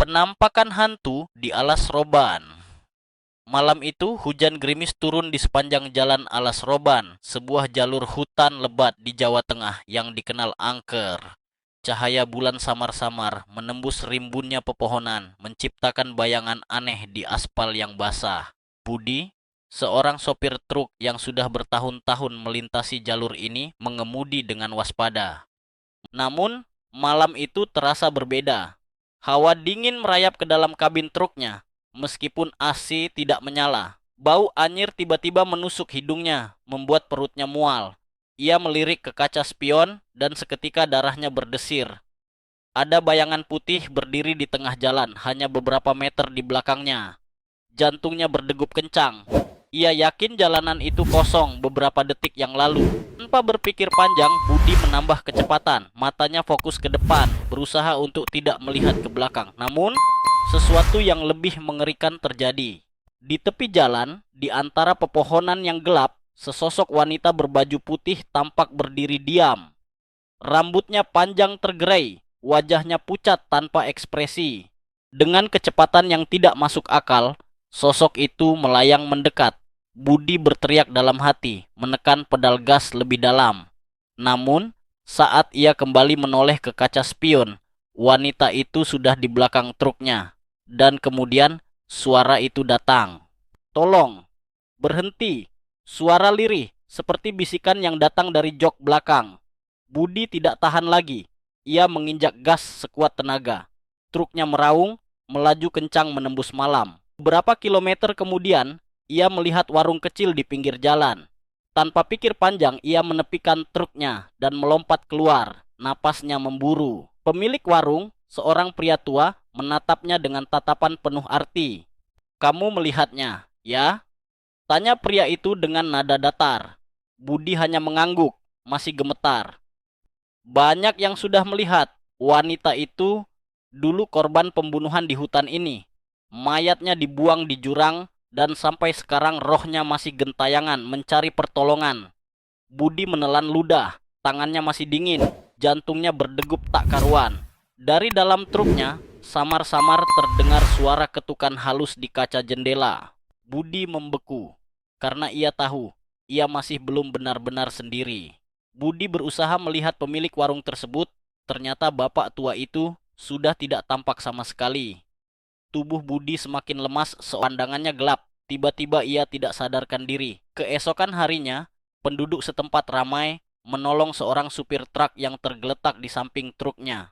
Penampakan hantu di Alas Roban. Malam itu, hujan gerimis turun di sepanjang jalan Alas Roban, sebuah jalur hutan lebat di Jawa Tengah yang dikenal angker. Cahaya bulan samar-samar menembus rimbunnya pepohonan, menciptakan bayangan aneh di aspal yang basah. Budi, seorang sopir truk yang sudah bertahun-tahun melintasi jalur ini, mengemudi dengan waspada. Namun, malam itu terasa berbeda. Hawa dingin merayap ke dalam kabin truknya, meskipun AC tidak menyala. Bau anyir tiba-tiba menusuk hidungnya, membuat perutnya mual. Ia melirik ke kaca spion dan seketika darahnya berdesir. Ada bayangan putih berdiri di tengah jalan, hanya beberapa meter di belakangnya. Jantungnya berdegup kencang. Ia yakin jalanan itu kosong beberapa detik yang lalu. Tanpa berpikir panjang, Budi menambah kecepatan. Matanya fokus ke depan, berusaha untuk tidak melihat ke belakang. Namun, sesuatu yang lebih mengerikan terjadi. Di tepi jalan, di antara pepohonan yang gelap, sesosok wanita berbaju putih tampak berdiri diam. Rambutnya panjang tergerai, wajahnya pucat tanpa ekspresi. Dengan kecepatan yang tidak masuk akal, sosok itu melayang mendekat. Budi berteriak dalam hati, menekan pedal gas lebih dalam. Namun, saat ia kembali menoleh ke kaca spion, wanita itu sudah di belakang truknya. Dan kemudian, suara itu datang. "Tolong, berhenti!" Suara lirih, seperti bisikan yang datang dari jok belakang. Budi tidak tahan lagi. Ia menginjak gas sekuat tenaga. Truknya meraung, melaju kencang menembus malam. Beberapa kilometer kemudian, ia melihat warung kecil di pinggir jalan. Tanpa pikir panjang, ia menepikan truknya dan melompat keluar. Napasnya memburu. Pemilik warung, seorang pria tua, menatapnya dengan tatapan penuh arti. "Kamu melihatnya, ya?" tanya pria itu dengan nada datar. Budi hanya mengangguk, masih gemetar. Banyak yang sudah melihat wanita itu dulu korban pembunuhan di hutan ini. Mayatnya dibuang di jurang dan sampai sekarang rohnya masih gentayangan mencari pertolongan. Budi menelan ludah, tangannya masih dingin, jantungnya berdegup tak karuan. Dari dalam truknya, samar-samar terdengar suara ketukan halus di kaca jendela. Budi membeku, karena ia tahu ia masih belum benar-benar sendiri. Budi berusaha melihat pemilik warung tersebut, ternyata bapak tua itu sudah tidak tampak sama sekali. Tubuh Budi semakin lemas, pandangannya gelap. Tiba-tiba ia tidak sadarkan diri. Keesokan harinya, penduduk setempat ramai menolong seorang supir truk yang tergeletak di samping truknya.